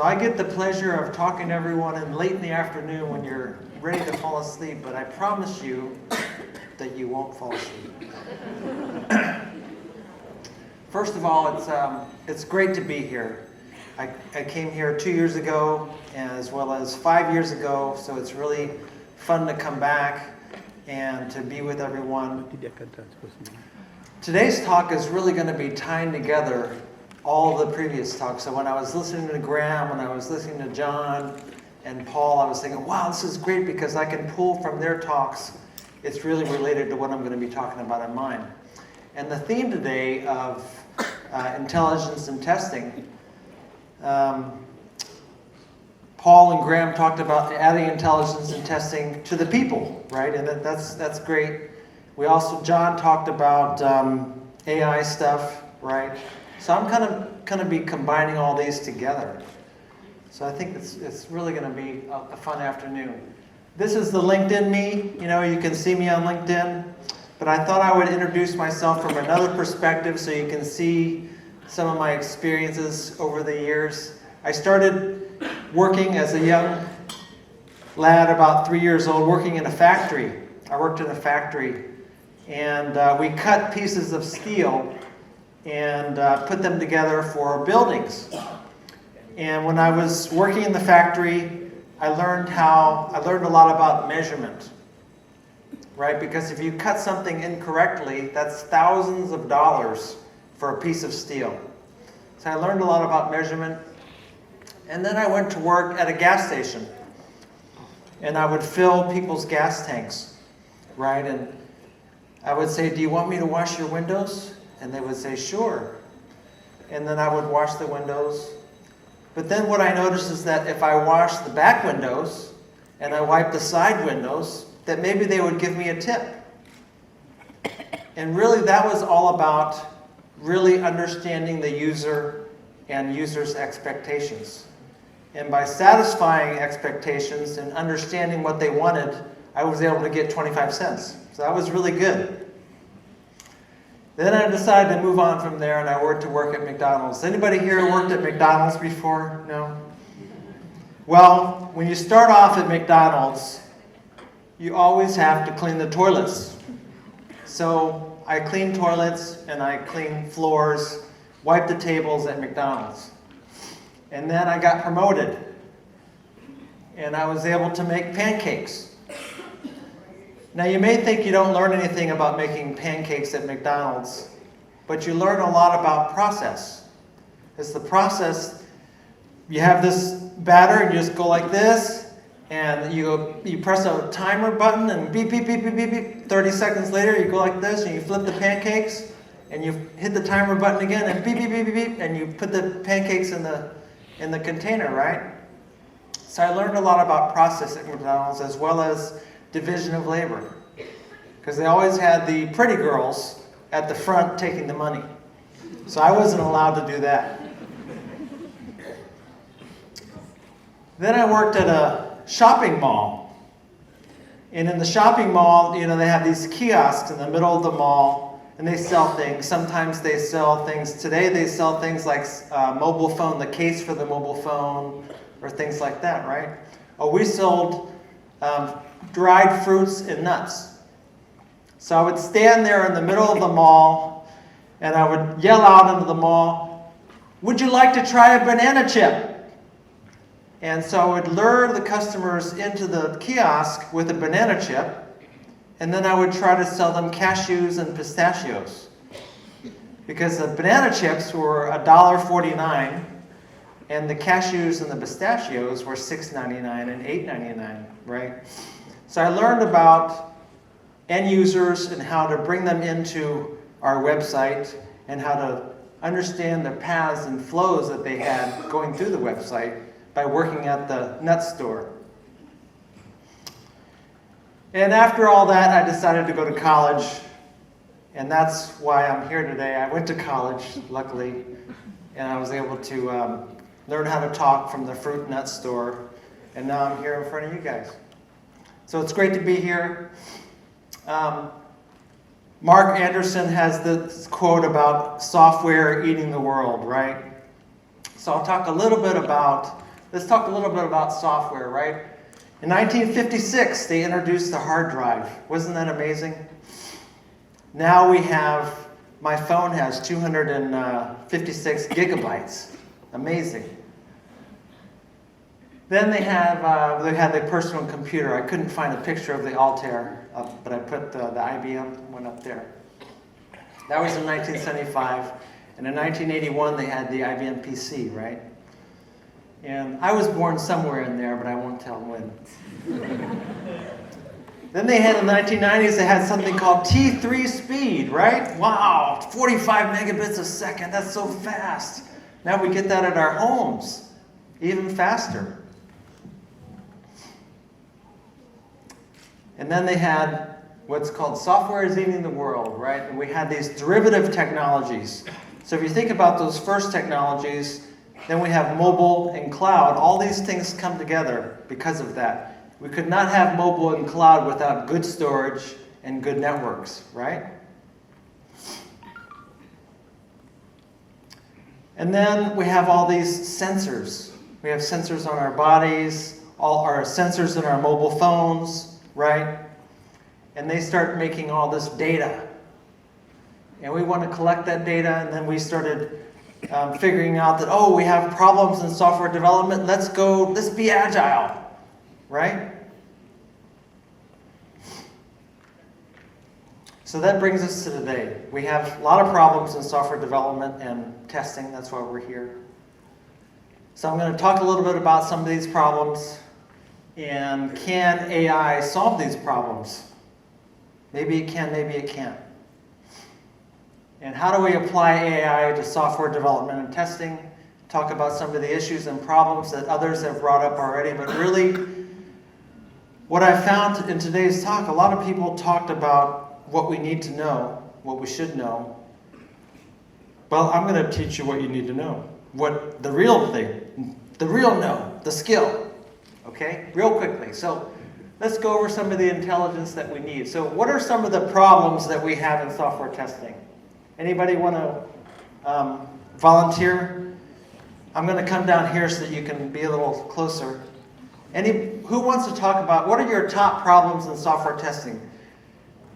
I get the pleasure of talking to everyone late in the afternoon when you're ready to fall asleep, but I promise you that you won't fall asleep. First of all, it's great to be here. I came here 2 years ago, as well as 5 years ago, so it's really fun to come back and to be with everyone. Today's talk is really going to be tying together all the previous talks. So when I was listening to Graham, when I was listening to John and Paul, I was thinking, wow, this is great because I can pull from their talks. It's really related to what I'm going to be talking about in mine. And the theme today of intelligence and testing, Paul and Graham talked about adding intelligence and testing to the people, right? And that's great. John talked about AI stuff, right? So I'm kind of be combining all these together. So I think it's really going to be a fun afternoon. This is the LinkedIn me. You can see me on LinkedIn. But I thought I would introduce myself from another perspective so you can see some of my experiences over the years. I started working as a young lad, about 3 years old, working in a factory. I worked in a factory, and we cut pieces of steel and put them together for buildings. And when I was working in the factory, I learned a lot about measurement, right? Because if you cut something incorrectly, that's thousands of dollars for a piece of steel. So I learned a lot about measurement. And then I went to work at a gas station. And I would fill people's gas tanks, right? And I would say, do you want me to wash your windows? And they would say, sure. And then I would wash the windows. But then what I noticed is that if I wash the back windows and I wipe the side windows, that maybe they would give me a tip. And really that was all about really understanding the user and users' expectations. And by satisfying expectations and understanding what they wanted, I was able to get 25 cents. So that was really good. Then I decided to move on from there, and I went to work at McDonald's. Anybody here worked at McDonald's before? No? Well, when you start off at McDonald's, you always have to clean the toilets. So I cleaned toilets, and I cleaned floors, wiped the tables at McDonald's. And then I got promoted, and I was able to make pancakes. Now you may think you don't learn anything about making pancakes at McDonald's, but you learn a lot about process. It's the process, you have this batter and you just go like this, and you press a timer button and beep, beep, beep, beep, beep, beep. 30 seconds later you go like this and you flip the pancakes and you hit the timer button again and beep, beep, beep, beep, beep, and you put the pancakes in the container, right? So I learned a lot about process at McDonald's as well as division of labor, because they always had the pretty girls at the front taking the money. So I wasn't allowed to do that. Then I worked at a shopping mall. And in the shopping mall, they have these kiosks in the middle of the mall, and they sell things. Sometimes they sell things. Today they sell things like mobile phone, the case for the mobile phone, or things like that, right? Oh, we sold dried fruits and nuts. So I would stand there in the middle of the mall and I would yell out into the mall, would you like to try a banana chip? And so I would lure the customers into the kiosk with a banana chip, and then I would try to sell them cashews and pistachios. Because the banana chips were $1.49 and the cashews and the pistachios were $6.99 and $8.99, right? So I learned about end users and how to bring them into our website and how to understand the paths and flows that they had going through the website by working at the nut store. And after all that, I decided to go to college, and that's why I'm here today. I went to college, luckily, and I was able to learn how to talk from the fruit nut store, and now I'm here in front of you guys. So it's great to be here. Mark Anderson has this quote about software eating the world, right? So I'll talk a little bit about let's talk a little bit about software, right? In 1956, they introduced the hard drive. Wasn't that amazing? Now we have, my phone has 256 gigabytes. Amazing. Then they had the personal computer. I couldn't find a picture of the Altair, but I put the IBM one up there. That was in 1975. And in 1981, they had the IBM PC, right? And I was born somewhere in there, but I won't tell when. Then they had in the 1990s, they had something called T3 speed, right? Wow, 45 megabits a second, that's so fast. Now we get that at our homes, even faster. And then they had what's called software is eating the world, right? And we had these derivative technologies. So if you think about those first technologies, then we have mobile and cloud. All these things come together because of that. We could not have mobile and cloud without good storage and good networks, right? And then we have all these sensors. We have sensors on our bodies, all our sensors in our mobile phones, right? And they start making all this data. And we want to collect that data, and then we started figuring out that, oh, we have problems in software development, let's be agile, right? So that brings us to today. We have a lot of problems in software development and testing, that's why we're here. So I'm going to talk a little bit about some of these problems, and can AI solve these problems? Maybe it can, maybe it can't. And how do we apply AI to software development and testing? Talk about some of the issues and problems that others have brought up already. But really, what I found in today's talk, a lot of people talked about what we need to know, what we should know. Well, I'm going to teach you what you need to know. What the real thing, the real know, the skill. Okay? Real quickly. So let's go over some of the intelligence that we need. So what are some of the problems that we have in software testing? Anybody want to volunteer? I'm going to come down here so that you can be a little closer. Who wants to talk about what are your top problems in software testing?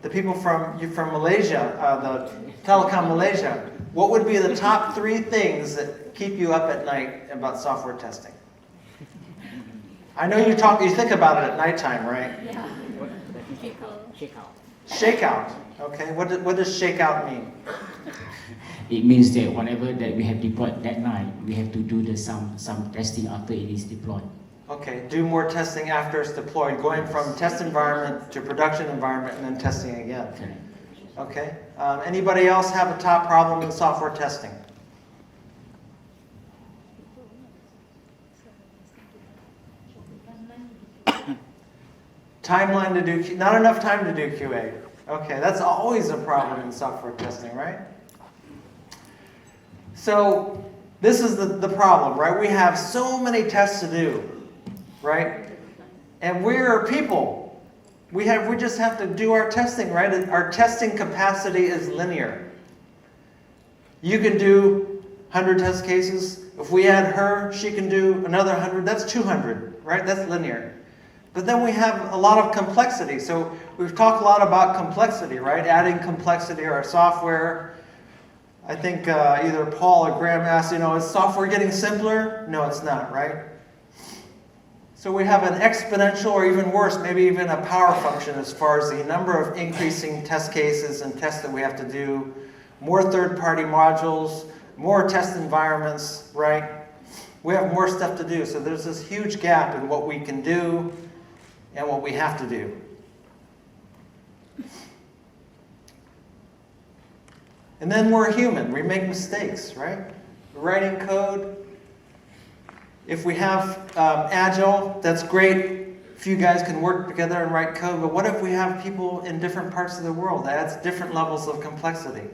The people from Malaysia, the Telecom Malaysia. What would be the top 3 things that keep you up at night about software testing? I know you think about it at nighttime, right? Yeah. Shakeout. Okay. What does shakeout mean? It means that whatever that we have deployed that night, we have to do some testing after it is deployed. Okay, do more testing after it's deployed, going from test environment to production environment and then testing again. Okay. Anybody else have a top problem in software testing? Timeline to do, not enough time to do QA. Okay, that's always a problem in software testing, right? So this is the problem, right? We have so many tests to do, right? And we're people. We just have to do our testing, right? And our testing capacity is linear. You can do 100 test cases. If we add her, she can do another 100. That's 200, right? That's linear. But then we have a lot of complexity. So we've talked a lot about complexity, right? Adding complexity to our software. I think either Paul or Graham asked, is software getting simpler? No, it's not, right? So we have an exponential, or even worse, maybe even a power function as far as the number of increasing test cases and tests that we have to do, more third-party modules, more test environments, right? We have more stuff to do. So there's this huge gap in what we can do and what we have to do. And then we're human. We make mistakes, right? We're writing code. If we have Agile, that's great. If you guys can work together and write code, but what if we have people in different parts of the world? That adds different levels of complexity.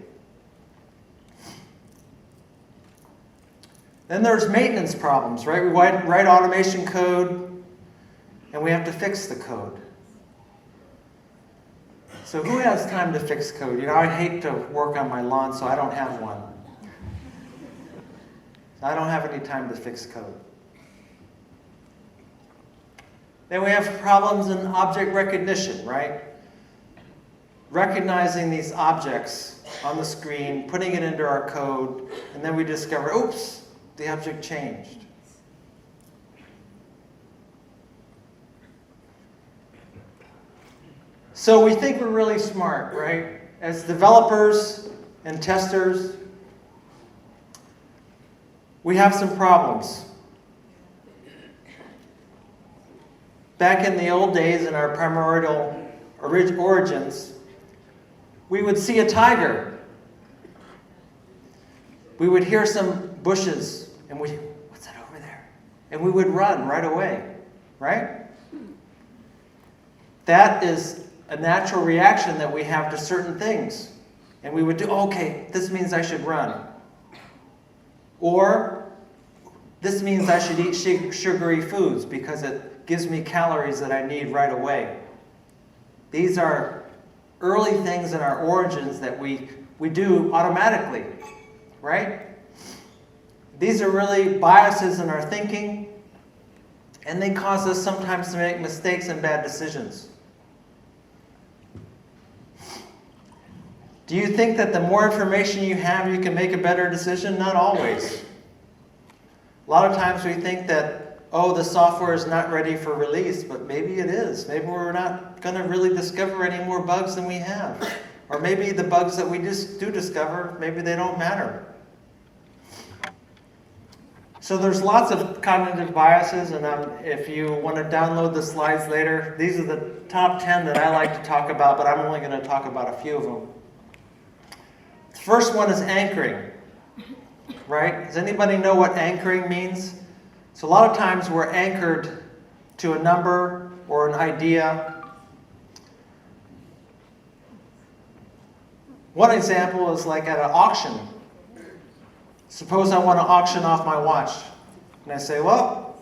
Then there's maintenance problems, right? We write automation code, and we have to fix the code. So who has time to fix code? I hate to work on my lawn, so I don't have one. I don't have any time to fix code. Then we have problems in object recognition, right? Recognizing these objects on the screen, putting it into our code, and then we discover, oops, the object changed. So we think we're really smart, right? As developers and testers, we have some problems. Back in the old days, in our primordial origins, we would see a tiger. We would hear some bushes, and what's that over there? And we would run right away, right? That is a natural reaction that we have to certain things. And we would do, okay, this means I should run. Or, this means I should eat sugary foods because it gives me calories that I need right away. These are early things in our origins that we do automatically, right? These are really biases in our thinking, and they cause us sometimes to make mistakes and bad decisions. Do you think that the more information you have, you can make a better decision? Not always. A lot of times we think that, oh, the software is not ready for release, but maybe it is. Maybe we're not going to really discover any more bugs than we have. Or maybe the bugs that we just do discover, maybe they don't matter. So there's lots of cognitive biases, and if you want to download the slides later, these are the top 10 that I like to talk about, but I'm only going to talk about a few of them. The first one is anchoring, right? Does anybody know what anchoring means? So a lot of times we're anchored to a number or an idea. One example is like at an auction. Suppose I want to auction off my watch. And I say, well,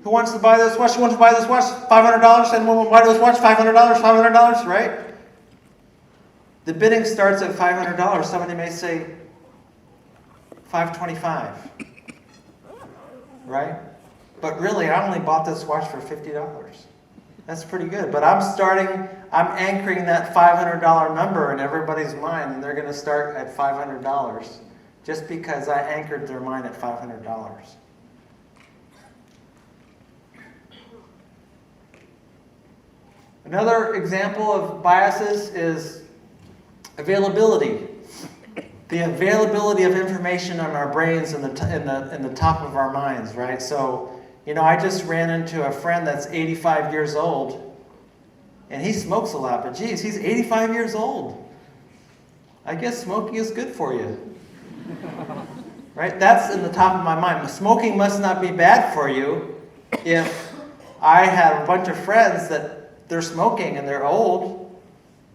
who wants to buy this watch? Who wants to buy this watch? $500? Anyone want to buy this watch? $500? $500, right? The bidding starts at $500. Somebody may say $525, right? But really, I only bought this watch for $50. That's pretty good. But I'm anchoring that $500 number in everybody's mind, and they're going to start at $500 just because I anchored their mind at $500. Another example of biases is availability. The availability of information on our brains in the top of our minds, right? So, I just ran into a friend that's 85 years old, and he smokes a lot, but geez, he's 85 years old. I guess smoking is good for you. Right? That's in the top of my mind. Smoking must not be bad for you if I have a bunch of friends that they're smoking and they're old.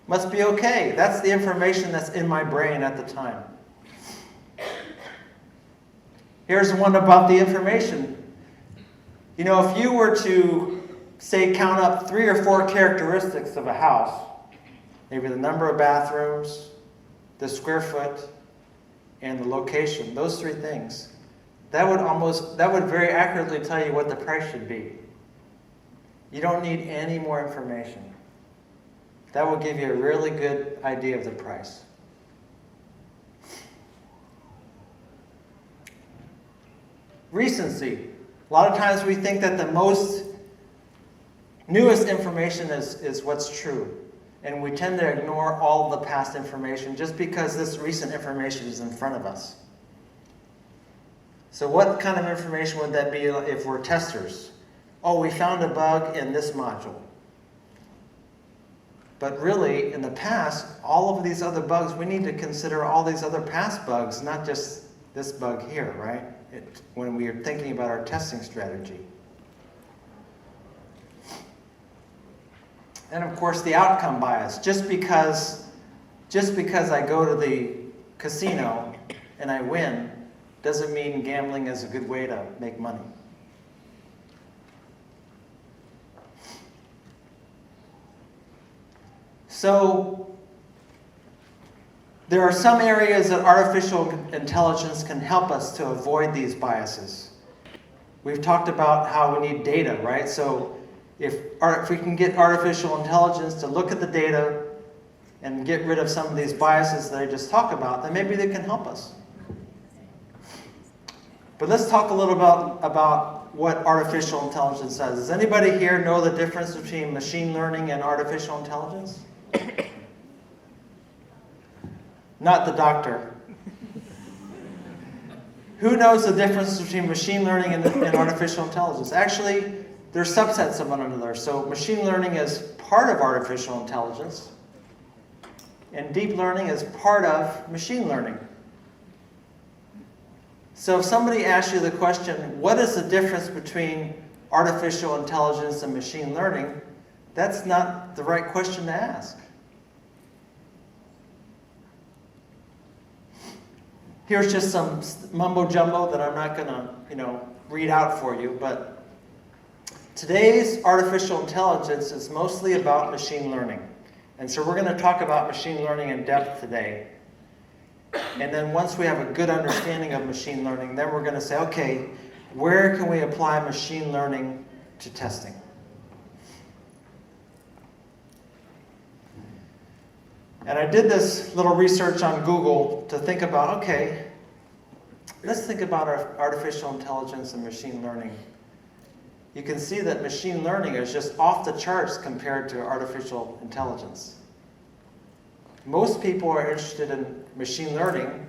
Must be okay. That's the information that's in my brain at the time. Here's one about the information. If you were to, say, count up 3 or 4 characteristics of a house, maybe the number of bathrooms, the square foot, and the location, those 3 things, that would very accurately tell you what the price should be. You don't need any more information. That will give you a really good idea of the price. Recency. A lot of times we think that the newest information is what's true. And we tend to ignore all of the past information just because this recent information is in front of us. So what kind of information would that be if we're testers? Oh, we found a bug in this module. But really, in the past, all of these other bugs, we need to consider all these other past bugs, not just this bug here, right? When we are thinking about our testing strategy. And of course, the outcome bias. Just because I go to the casino and I win, doesn't mean gambling is a good way to make money. So, there are some areas that artificial intelligence can help us to avoid these biases. We've talked about how we need data, right? So if we can get artificial intelligence to look at the data and get rid of some of these biases that I just talked about, then maybe they can help us. But let's talk a little about what artificial intelligence does. Does anybody here know the difference between machine learning and artificial intelligence? Not the doctor. Who knows the difference between machine learning and artificial intelligence? Actually, there's subsets of one another. So machine learning is part of artificial intelligence, and deep learning is part of machine learning. So if somebody asks you the question, what is the difference between artificial intelligence and machine learning? That's not the right question to ask. Here's just some mumbo jumbo that I'm not going to, read out for you, but today's artificial intelligence is mostly about machine learning. And so we're going to talk about machine learning in depth today. And then once we have a good understanding of machine learning, then we're going to say, okay, where can we apply machine learning to testing? And I did this little research on Google to think about, okay, let's think about artificial intelligence and machine learning. You can see that machine learning is just off the charts compared to artificial intelligence. Most people are interested in machine learning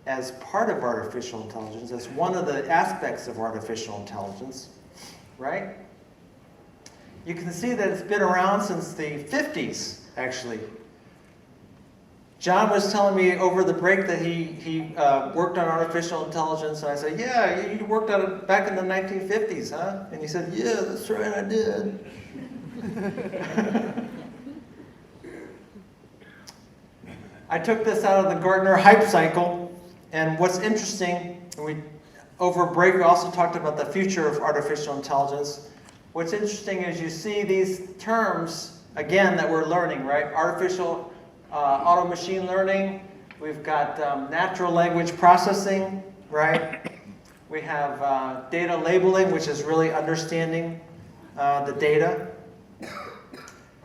as part of artificial intelligence, as one of the aspects of artificial intelligence, right? You can see that it's been around since the 50s, actually. John was telling me over the break that he worked on artificial intelligence, and I said, yeah, you worked on it back in the 1950s, huh? And he said, yeah, that's right, I did. I took this out of the Gartner hype cycle, and what's interesting, over break we also talked about the future of artificial intelligence. What's interesting is you see these terms, again, that we're learning, right? Artificial auto machine learning. We've got natural language processing, right? We have data labeling, which is really understanding the data.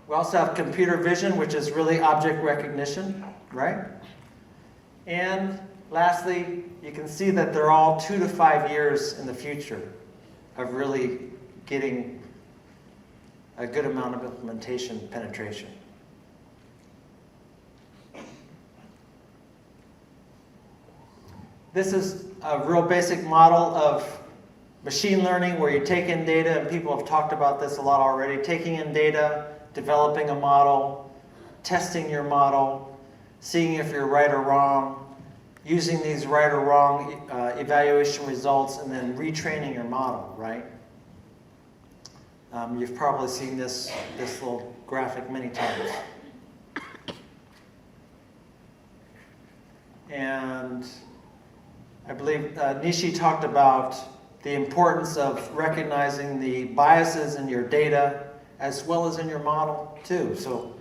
We also have computer vision, which is really object recognition, right? And lastly, you can see that they're all 2 to 5 years in the future of really getting a good amount of implementation penetration. This is a real basic model of machine learning where you take in data, and people have talked about this a lot already, taking in data, developing a model, testing your model, seeing if you're right or wrong, using these right or wrong evaluation results, and then retraining your model, right? You've probably seen this little graphic many times. And I believe Nishi talked about the importance of recognizing the biases in your data as well as in your model too. So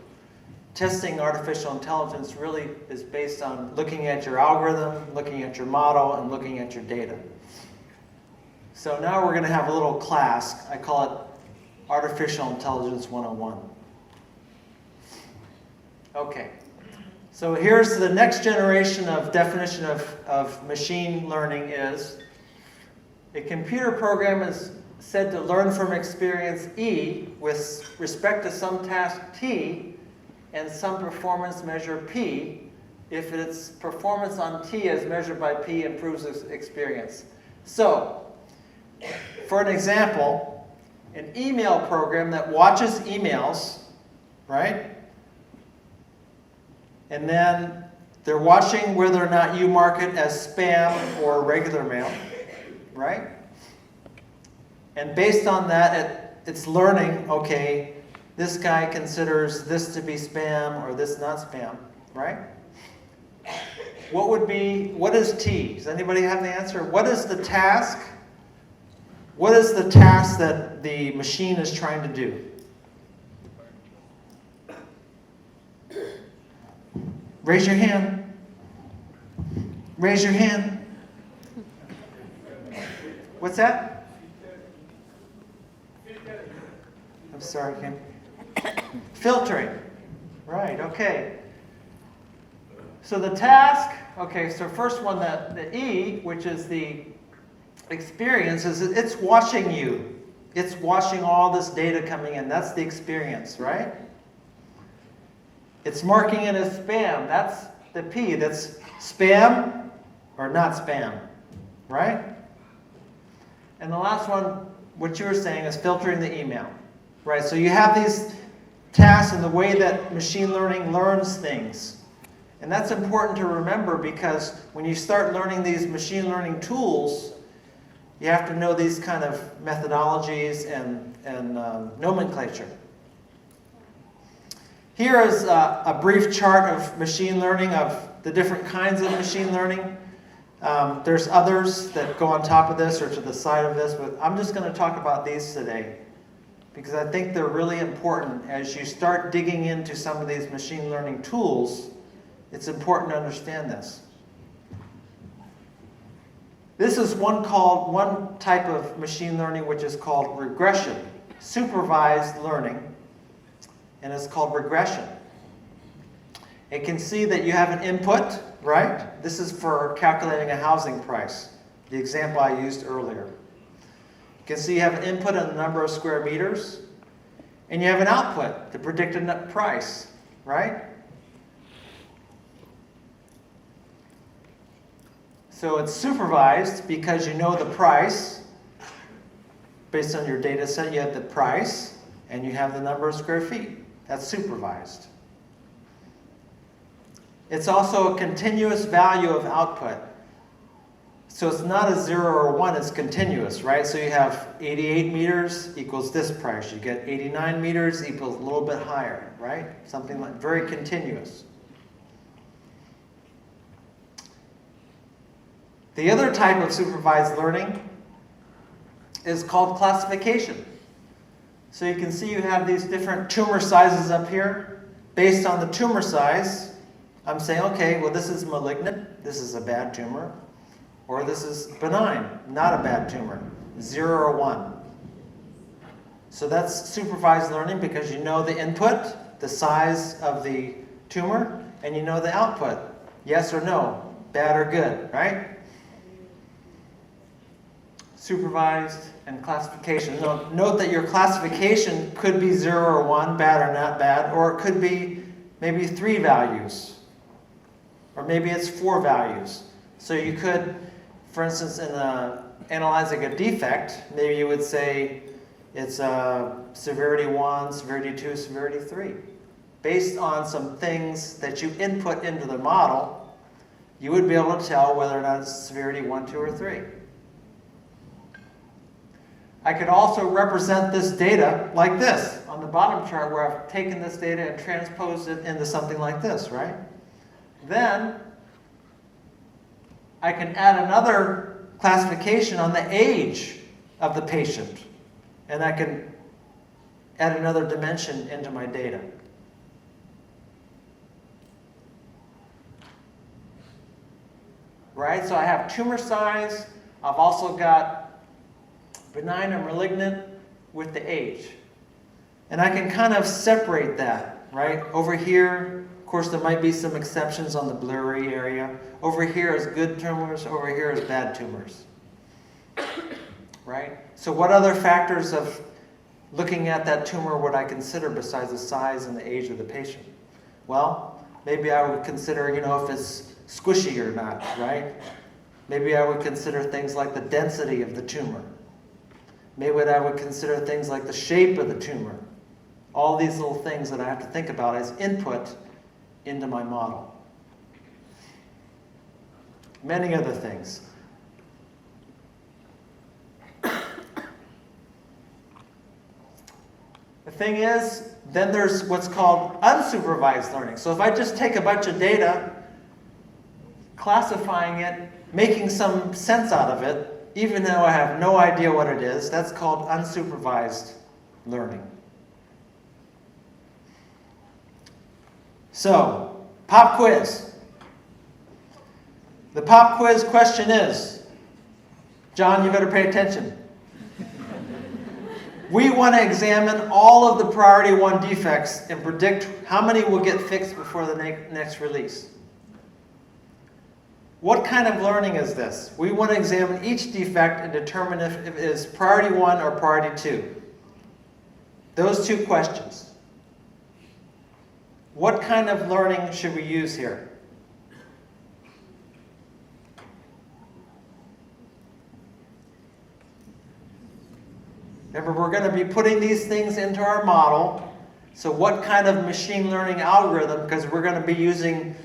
testing artificial intelligence really is based on looking at your algorithm, looking at your model, and looking at your data. So now we're going to have a little class. I call it Artificial Intelligence 101. Okay. So here's the next generation of definition of machine learning is a computer program is said to learn from experience E with respect to some task T and some performance measure P if its performance on T as measured by P improves its experience. So, for an example, an email program that watches emails, right? And then they're watching whether or not you mark it as spam or regular mail, right? And based on that, it's learning, okay, this guy considers this to be spam or this not spam, right? What is T? Does anybody have the answer? What is the task? What is the task that the machine is trying to do? Raise your hand. Raise your hand. What's that? I'm sorry, Kim. Filtering. Right, okay. So the task, okay, so first one, the E, which is the experience, is it's watching you. It's watching all this data coming in. That's the experience, right? It's marking it as spam. That's the P. That's spam or not spam, right? And the last one, what you were saying, is filtering the email, right? So you have these tasks and the way that machine learning learns things. And that's important to remember, because when you start learning these machine learning tools, you have to know these kind of methodologies and nomenclature. Here is a brief chart of machine learning, of the different kinds of machine learning. There's others that go on top of this or to the side of this, but I'm just going to talk about these today, because I think they're really important. As you start digging into some of these machine learning tools, it's important to understand this. This is one type of machine learning which is called regression, supervised learning, and it's called regression. It can see that you have an input, right? This is for calculating a housing price, the example I used earlier. You can see you have an input on the number of square meters, and you have an output, the predicted net price, right? So it's supervised because you know the price. Based on your data set, you have the price, and you have the number of square feet. That's supervised. It's also a continuous value of output. So it's not a 0 or 1, it's continuous, right? So you have 88 meters equals this price. You get 89 meters equals a little bit higher, right? Something like very continuous. The other type of supervised learning is called classification. So you can see you have these different tumor sizes up here. Based on the tumor size, I'm saying, okay, well, this is malignant, this is a bad tumor, or this is benign, not a bad tumor, 0 or 1. So that's supervised learning, because you know the input, the size of the tumor, and you know the output, yes or no, bad or good, right? Supervised and classification. Note that your classification could be 0 or 1, bad or not bad, or it could be maybe 3 values, or maybe it's 4 values. So you could, for instance, in analyzing a defect, maybe you would say it's severity 1, severity 2, severity 3. Based on some things that you input into the model, you would be able to tell whether or not it's severity 1, 2, or 3. I could also represent this data like this on the bottom chart, where I've taken this data and transposed it into something like this, right? Then I can add another classification on the age of the patient, and I can add another dimension into my data. Right? So I have tumor size. I've also got benign or malignant with the age. And I can kind of separate that, right? Over here, of course, there might be some exceptions on the blurry area. Over here is good tumors, over here is bad tumors. Right? So what other factors of looking at that tumor would I consider besides the size and the age of the patient? Well, maybe I would consider, if it's squishy or not, right? Maybe I would consider things like the density of the tumor. Maybe I would consider things like the shape of the tumor. All these little things that I have to think about as input into my model. Many other things. The thing is, then there's what's called unsupervised learning. So if I just take a bunch of data, classifying it, making some sense out of it, even though I have no idea what it is, that's called unsupervised learning. So, pop quiz. The pop quiz question is, John, you better pay attention. We want to examine all of the priority 1 defects and predict how many will get fixed before the next release. What kind of learning is this? We want to examine each defect and determine if it is priority 1 or priority 2. Those 2 questions. What kind of learning should we use here? Remember, we're going to be putting these things into our model. So what kind of machine learning algorithm? Because we're going to be using,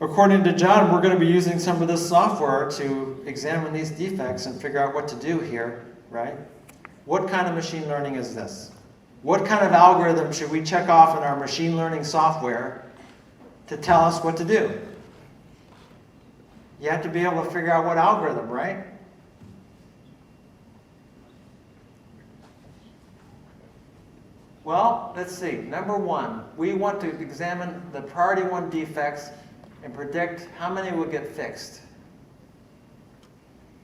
according to John, we're going to be using some of this software to examine these defects and figure out what to do here, right? What kind of machine learning is this? What kind of algorithm should we check off in our machine learning software to tell us what to do? You have to be able to figure out what algorithm, right? Well, let's see. Number 1, we want to examine the priority 1 defects and predict how many will get fixed.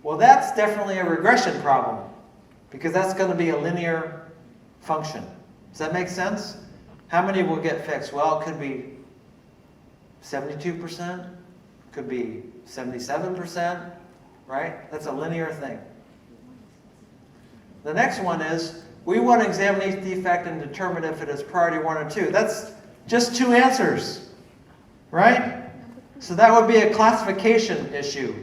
Well, that's definitely a regression problem because that's going to be a linear function. Does that make sense? How many will get fixed? Well, it could be 72%, could be 77%, right? That's a linear thing. The next one is, we want to examine each defect and determine if it is priority 1 or 2. That's just 2 answers, right? So that would be a classification issue.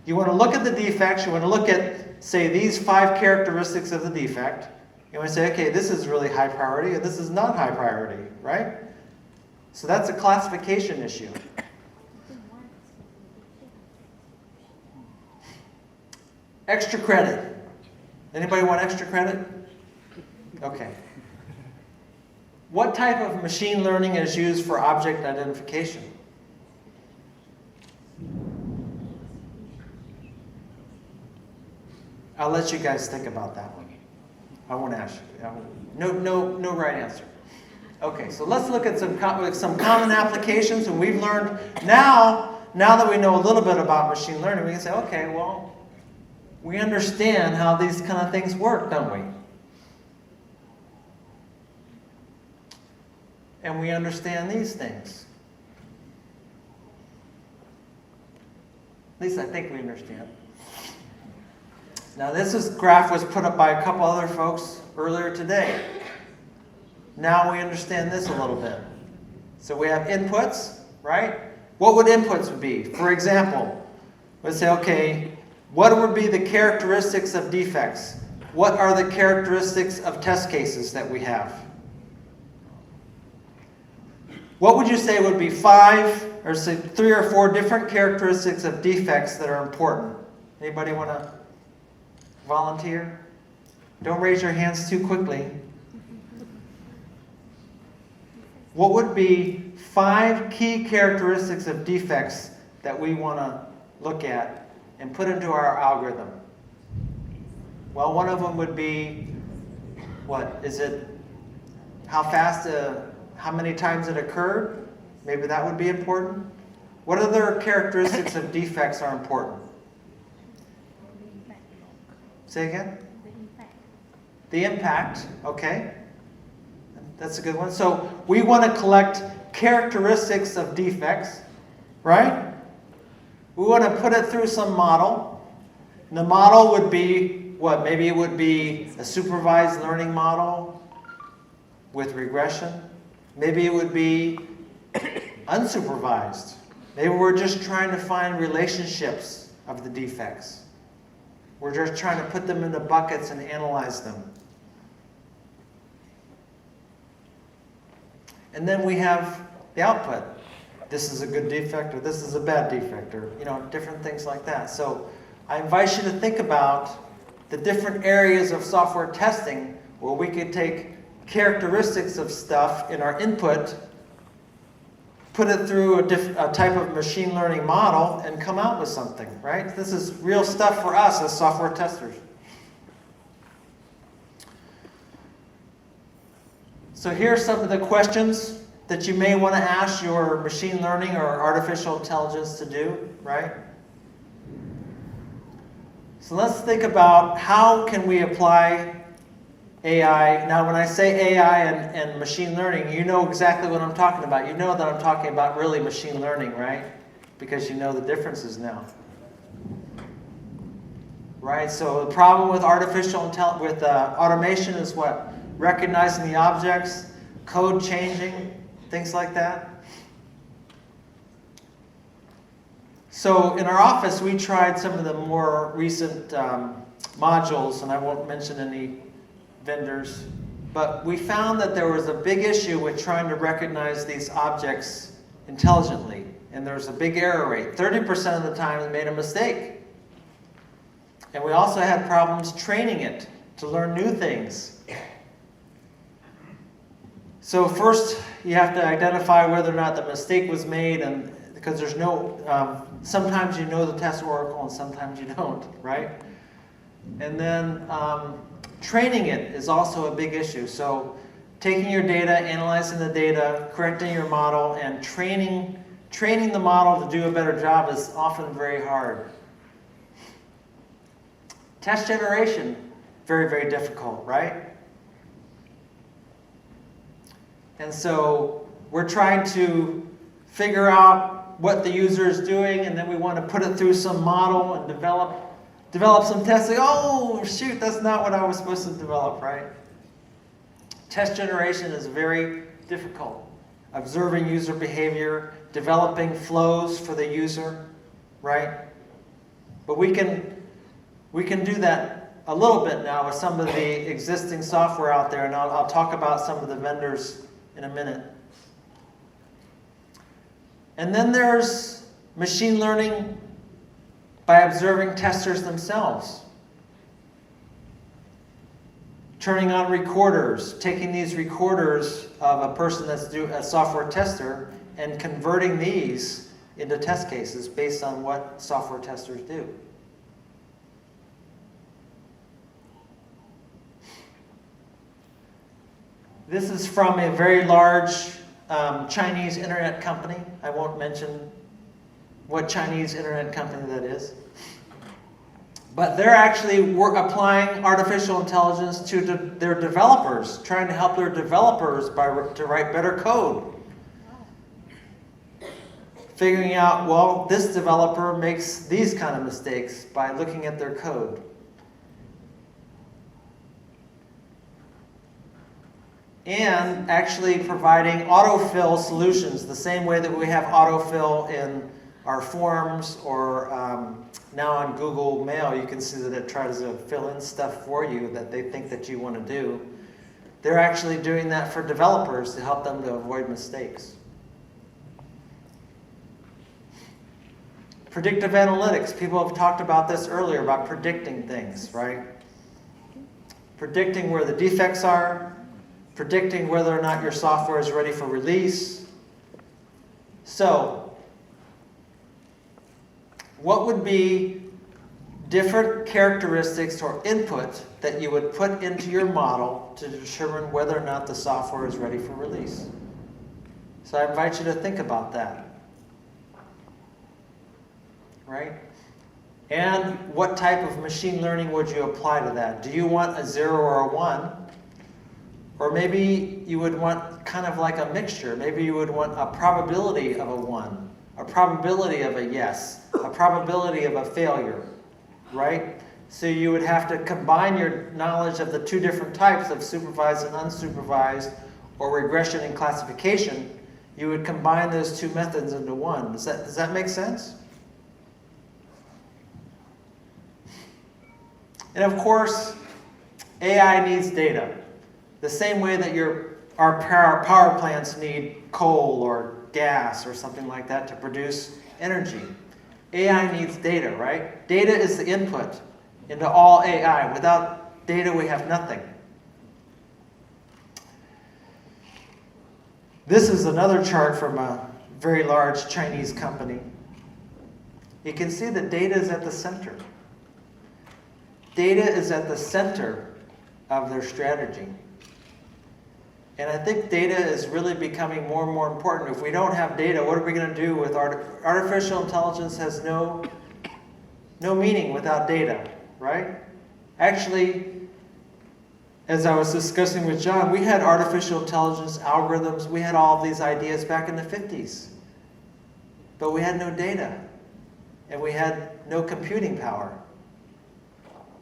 You want to look at the defects, you want to look at, say, these 5 characteristics of the defect. You want to say, okay, this is really high priority, and this is not high priority, right? So that's a classification issue. Extra credit. Anybody want extra credit? Okay. What type of machine learning is used for object identification? I'll let you guys think about that one. I won't ask you. No right answer. Okay, so let's look at some common applications, and we've learned now that we know a little bit about machine learning, we can say, okay, well, we understand how these kind of things work, don't we? And we understand these things. At least I think we understand. Now this graph was put up by a couple other folks earlier today. Now we understand this a little bit. So we have inputs, right? What would inputs be? For example, let's say, okay, what would be the characteristics of defects? What are the characteristics of test cases that we have? What would you say would be 5 or say 3 or 4 different characteristics of defects that are important? Anybody want to volunteer? Don't raise your hands too quickly. What would be 5 key characteristics of defects that we want to look at and put into our algorithm? Well, one of them would be, what? Is it how fast, how many times it occurred? Maybe that would be important. What other characteristics of defects are important? Say again? The impact, okay. That's a good one. So we want to collect characteristics of defects, right? We want to put it through some model. And the model would be what? Maybe it would be a supervised learning model with regression. Maybe it would be unsupervised. Maybe we're just trying to find relationships of the defects. We're just trying to put them into buckets and analyze them. And then we have the output. This is a good defect, or this is a bad defect, or different things like that. So I invite you to think about the different areas of software testing where we could take characteristics of stuff in our input, put it through a type of machine learning model, and come out with something, right? This is real stuff for us as software testers. So here are some of the questions that you may want to ask your machine learning or artificial intelligence to do, right? So let's think about how can we apply AI. Now when I say AI and machine learning, you know exactly what I'm talking about. You know that I'm talking about really machine learning, right? Because you know the differences now. Right, so the problem with automation is what? Recognizing the objects, code changing, things like that. So in our office, we tried some of the more recent modules, and I won't mention any vendors, but we found that there was a big issue with trying to recognize these objects intelligently, and there was a big error rate. 30% of the time it made a mistake. And we also had problems training it to learn new things. So first, you have to identify whether or not the mistake was made, and because there's no, sometimes you know the test oracle and sometimes you don't, right? And then training it is also a big issue. So taking your data, analyzing the data, correcting your model, and training the model to do a better job is often very hard. Test generation, very, very difficult, right? And so we're trying to figure out what the user is doing, and then we want to put it through some model and develop some testing. Oh, shoot, that's not what I was supposed to develop, right? Test generation is very difficult. Observing user behavior, developing flows for the user, right? But we can do that a little bit now with some of the existing software out there, and I'll talk about some of the vendors in a minute. And then there's machine learning by observing testers themselves. Turning on recorders, taking these recorders of a person that's a software tester and converting these into test cases based on what software testers do. This is from a very large Chinese internet company. I won't mention what Chinese internet company that is. But they're actually applying artificial intelligence to their developers, trying to help their developers to write better code. Figuring out, well, this developer makes these kind of mistakes by looking at their code. And actually providing autofill solutions, the same way that we have autofill in our forms, or now on Google Mail, you can see that it tries to fill in stuff for you that they think that you want to do. They're actually doing that for developers to help them to avoid mistakes. Predictive analytics, people have talked about this earlier, about predicting things, right? Predicting where the defects are, predicting whether or not your software is ready for release. So, what would be different characteristics or input that you would put into your model to determine whether or not the software is ready for release? So I invite you to think about that. Right? And what type of machine learning would you apply to that? Do you want a 0 or a 1? Or maybe you would want kind of like a mixture. Maybe you would want a probability of a 1, a probability of a yes, a probability of a failure, right? So you would have to combine your knowledge of the two different types of supervised and unsupervised, or regression and classification. You would combine those two methods into one. Does that make sense? And of course, AI needs data. The same way that our power plants need coal or gas or something like that to produce energy. AI needs data, right? Data is the input into all AI. Without data, we have nothing. This is another chart from a very large Chinese company. You can see that data is at the center. Data is at the center of their strategy. And I think data is really becoming more and more important. If we don't have data, what are we going to do with artificial intelligence? Has no meaning without data. right? Actually, as I was discussing with John, we had artificial intelligence algorithms, we had all of these ideas back in the 50s. But we had no data, and we had no computing power.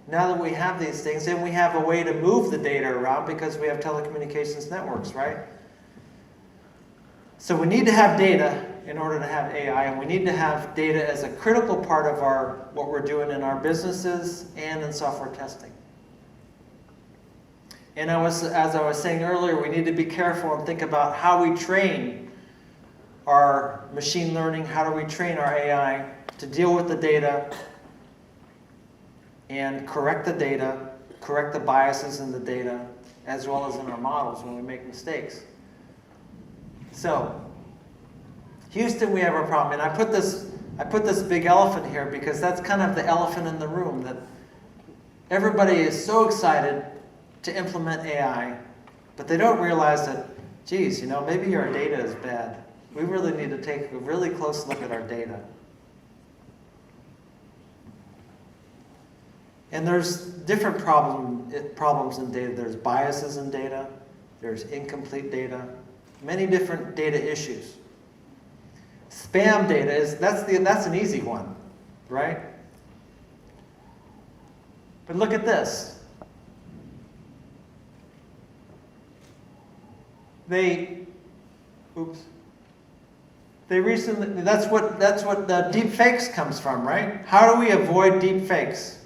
Now that we have these things, then we have a way to move the data around because we have telecommunications networks, right? So we need to have data in order to have AI, and we need to have data as a critical part of what we're doing in our businesses and in software testing. And as I was saying earlier, we need to be careful and think about how we train our machine learning, how do we train our AI to deal with the data and correct the data, correct the biases in the data, as well as in our models when we make mistakes. So, Houston, we have a problem, and I put this big elephant here because that's kind of the elephant in the room, that everybody is so excited to implement AI, but they don't realize that, geez, maybe our data is bad. We really need to take a really close look at our data. And there's different problems in data. There's biases in data. There's incomplete data. Many different data issues. Spam data that's an easy one, right? But look at this. They recently, that's what the deep fakes comes from, right? How do we avoid deep fakes?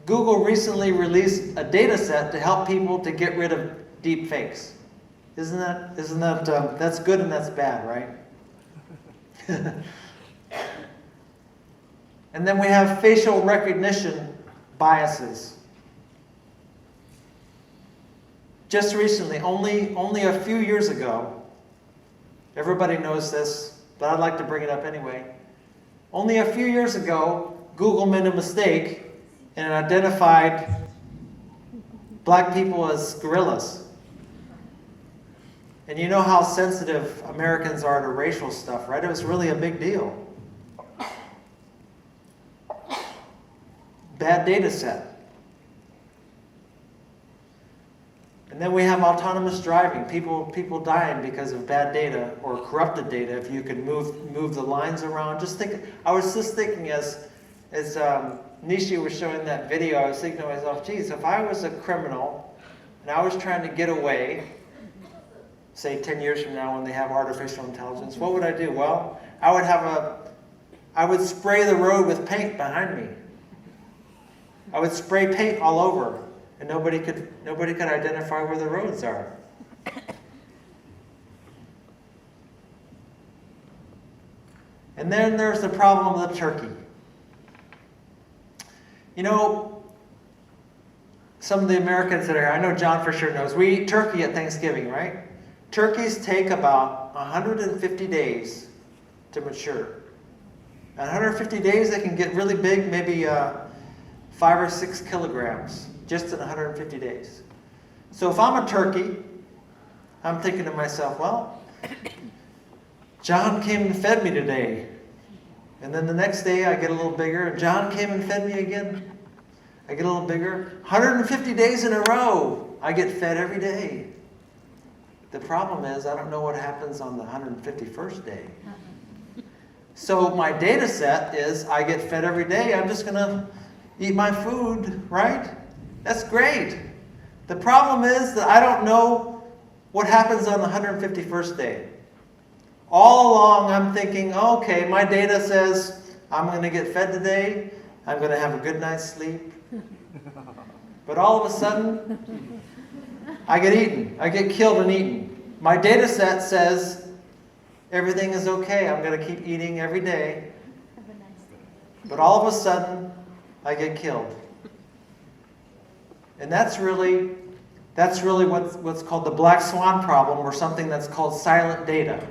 Google recently released a data set to help people to get rid of deep fakes. Isn't that that's good and that's bad, right? And then we have facial recognition biases. Just recently, only a few years ago, everybody knows this, but I'd like to bring it up anyway. Only a few years ago, Google made a mistake and identified black people as gorillas. And you know how sensitive Americans are to racial stuff, right? It was really a big deal. Bad data set. And then we have autonomous driving. People dying because of bad data or corrupted data. If you can move the lines around, I was just thinking as Nishi was showing that video, I was thinking to myself, geez, if I was a criminal and I was trying to get away, say 10 years from now when they have artificial intelligence, what would I do? Well, I would spray the road with paint behind me. I would spray paint all over, and nobody could identify where the roads are. And then there's the problem of the turkey. Some of the Americans that are here, I know John for sure knows, we eat turkey at Thanksgiving, right? Turkeys take about 150 days to mature. At 150 days, they can get really big, maybe 5 or 6 kilograms, just in 150 days. So if I'm a turkey, I'm thinking to myself, well, John came and fed me today. And then the next day I get a little bigger, and John came and fed me again. I get a little bigger. 150 days in a row, I get fed every day. The problem is I don't know what happens on the 151st day. So my data set is I get fed every day. I'm just going to eat my food, right? That's great. The problem is that I don't know what happens on the 151st day. All along I'm thinking, okay, my data says I'm going to get fed today. I'm going to have a good night's sleep. But all of a sudden, I get eaten. I get killed and eaten. My data set says everything is okay. I'm going to keep eating every day. But all of a sudden, I get killed. And that's really what's called the black swan problem, or something that's called silent data.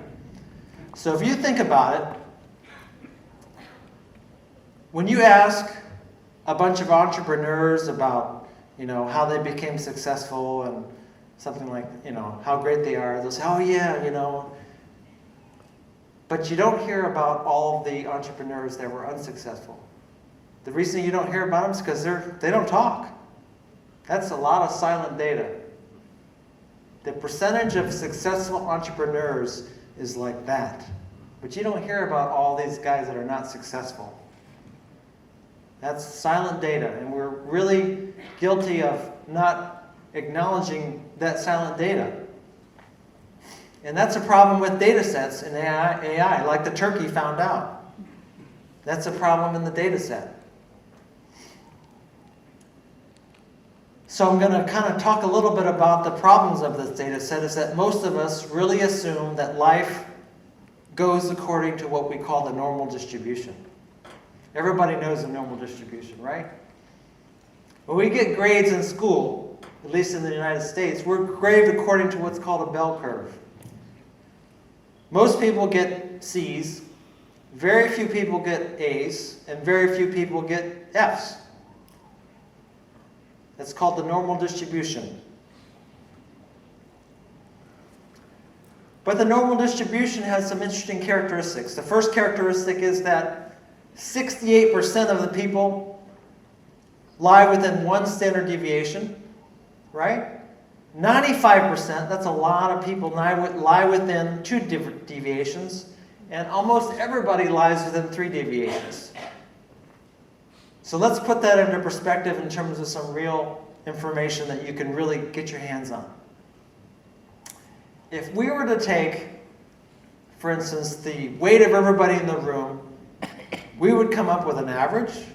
So if you think about it, when you ask a bunch of entrepreneurs about, how they became successful and something like, how great they are, they'll say, oh yeah, But you don't hear about all of the entrepreneurs that were unsuccessful. The reason you don't hear about them is because they don't talk. That's a lot of silent data. The percentage of successful entrepreneurs is like that. But you don't hear about all these guys that are not successful. That's silent data, and we're really guilty of not acknowledging that silent data. And that's a problem with data sets in AI, like the turkey found out. That's a problem in the data set. So I'm going to kind of talk a little bit about the problems of this data set, is that most of us really assume that life goes according to what we call the normal distribution. Everybody knows the normal distribution, right? When we get grades in school, at least in the United States, we're graded according to what's called a bell curve. Most people get C's, very few people get A's, and very few people get F's. That's called the normal distribution. But the normal distribution has some interesting characteristics. The first characteristic is that 68% of the people lie within one standard deviation, right? 95%, that's a lot of people, lie within 2 different deviations, and almost everybody lies within 3 deviations. So let's put that into perspective in terms of some real information that you can really get your hands on. If we were to take, for instance, the weight of everybody in the room, we would come up with an average,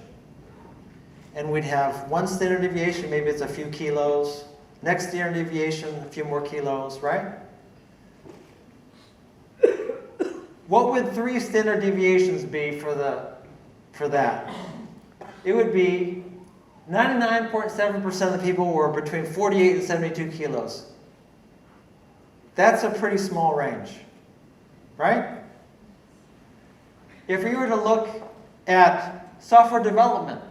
and we'd have one standard deviation, maybe it's a few kilos, next standard deviation, a few more kilos, right? What would 3 standard deviations be for that? It would be 99.7% of the people were between 48 and 72 kilos. That's a pretty small range, right? If we were to look at software development,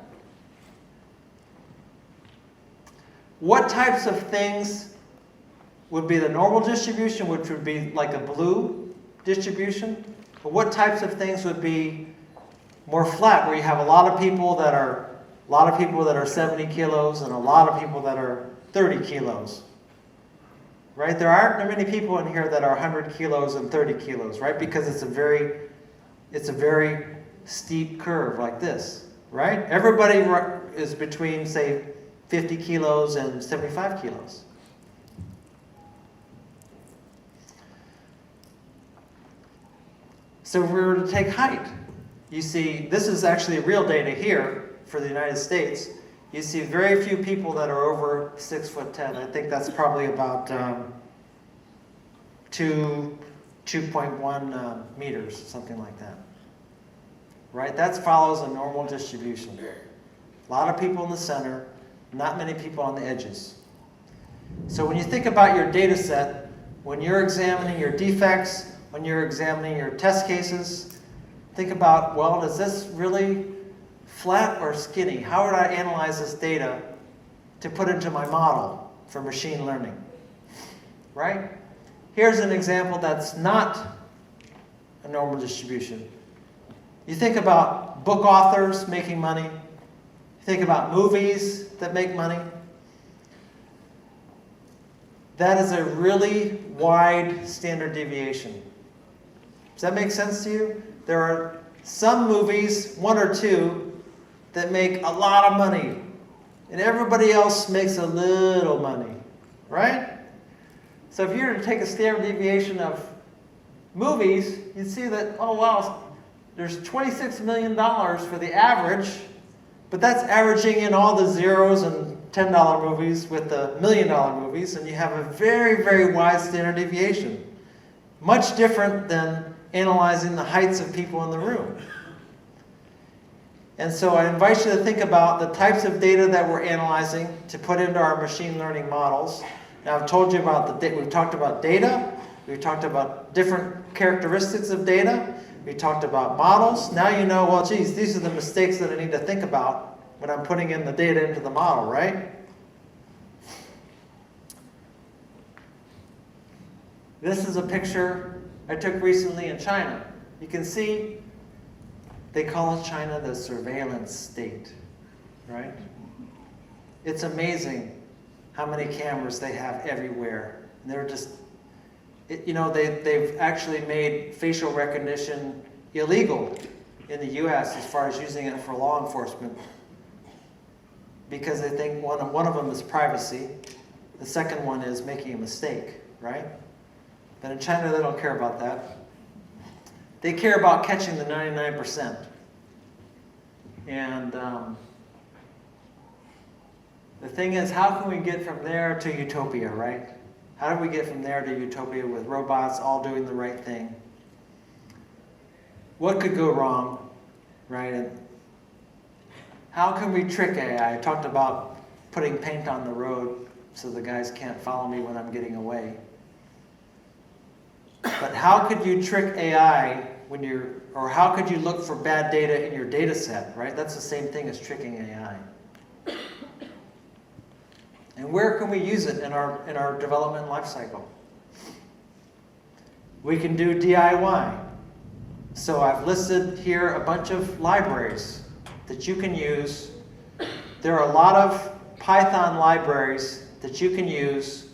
what types of things would be the normal distribution, which would be like a blue distribution? But what types of things would be more flat, where you have a lot of people that are 70 kilos and a lot of people that are 30 kilos? Right? There aren't many people in here that are 100 kilos and 30 kilos, right? Because it's a very steep curve like this, right? Everybody is between, say, 50 kilos and 75 kilos. So if we were to take height, you see, this is actually real data here for the United States. You see very few people that are over 6'10". I think that's probably about 2.1 meters, something like that. Right? That follows a normal distribution. A lot of people in the center, not many people on the edges. So when you think about your data set, when you're examining your defects, when you're examining your test cases, think about, well, is this really flat or skinny? How would I analyze this data to put into my model for machine learning? Right? Here's an example that's not a normal distribution. You think about book authors making money. You think about movies that make money. That is a really wide standard deviation. Does that make sense to you? There are some movies, 1 or 2, that make a lot of money, and everybody else makes a little money, right? So if you were to take a standard deviation of movies, you'd see that, oh wow, there's $26 million for the average, but that's averaging in all the zeros and $10 movies with the $1 million movies, and you have a very, very wide standard deviation. Much different than analyzing the heights of people in the room. And so I invite you to think about the types of data that we're analyzing to put into our machine learning models. Now I've told you about we've talked about data, we've talked about different characteristics of data, we talked about models. Now you know, well, geez, these are the mistakes that I need to think about when I'm putting in the data into the model, right? This is a picture I took recently in China. You can see They call China the surveillance state, right? It's amazing how many cameras they have everywhere. And they're just, they've actually made facial recognition illegal in the US as far as using it for law enforcement, because they think one of them is privacy, the second one is making a mistake, right? But in China, they don't care about that. They care about catching the 99%. And the thing is, how can we get from there to utopia, right? How do we get from there to utopia with robots all doing the right thing? What could go wrong, right? And how can we trick AI? I talked about putting paint on the road so the guys can't follow me when I'm getting away. But how could you trick AI or how could you look for bad data in your data set, right? That's the same thing as tricking AI. And where can we use it in our development life cycle? We can do DIY. So I've listed here a bunch of libraries that you can use. There are a lot of Python libraries that you can use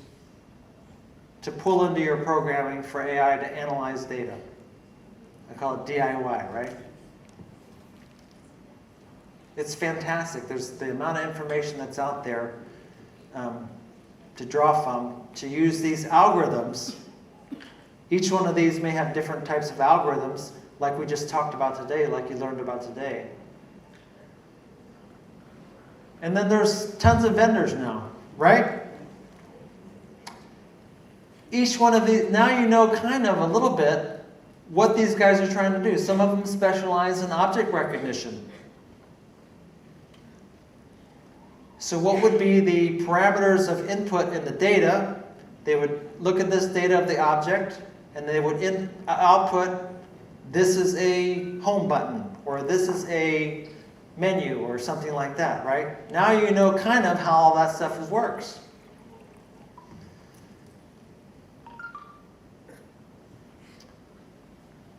to pull into your programming for AI to analyze data. I call it DIY, right? It's fantastic. There's the amount of information that's out there to draw from, to use these algorithms. Each one of these may have different types of algorithms, like we just talked about today, like you learned about today. And then there's tons of vendors now, right? Each one of these, now you know kind of a little bit what these guys are trying to do. Some of them specialize in object recognition. So what would be the parameters of input in the data? They would look at this data of the object, and they would output, this is a home button, or this is a menu, or something like that, right? Now you know kind of how all that stuff works.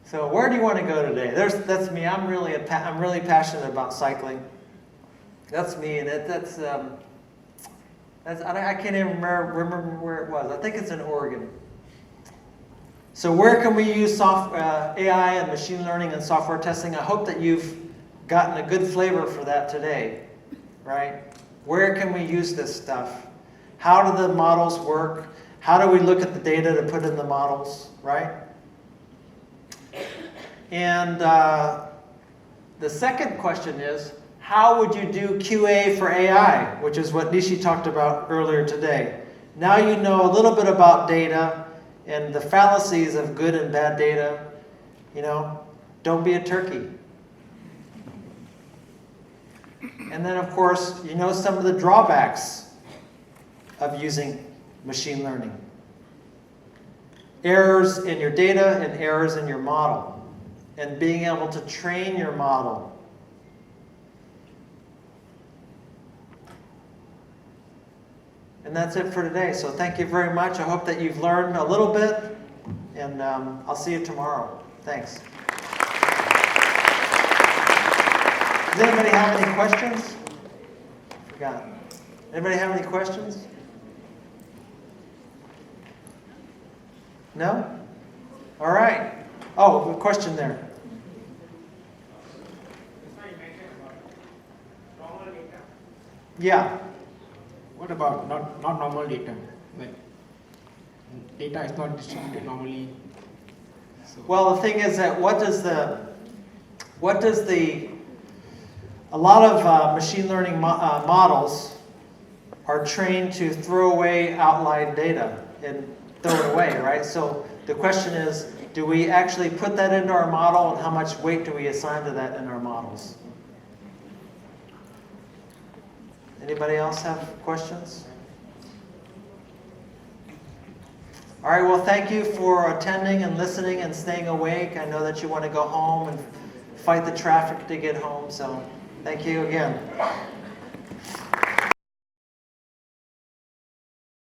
So where do you want to go today? That's me. I'm really passionate about cycling. That's me, and I can't even remember where it was. I think it's in Oregon. So where can we use AI and machine learning and software testing? I hope that you've gotten a good flavor for that today, right? Where can we use this stuff? How do the models work? How do we look at the data to put in the models, right? And the second question is, how would you do QA for AI, which is what Nishi talked about earlier today. Now you know a little bit about data and the fallacies of good and bad data. Don't be a turkey. And then, of course, you know some of the drawbacks of using machine learning. Errors in your data and errors in your model. And being able to train your model. And that's it for today. So thank you very much. I hope that you've learned a little bit. And I'll see you tomorrow. Thanks. Does anybody have any questions? Forgot. Anybody have any questions? No? All right. Oh, a question there. Yeah. What about not normal data? Like data is not distributed normally. So Well, the thing is that a lot of machine learning models are trained to throw away outlier data and throw it away, right? So the question is, do we actually put that into our model, and how much weight do we assign to that in our models? Anybody else have questions? All right, well, thank you for attending and listening and staying awake. I know that you want to go home and fight the traffic to get home, so thank you again.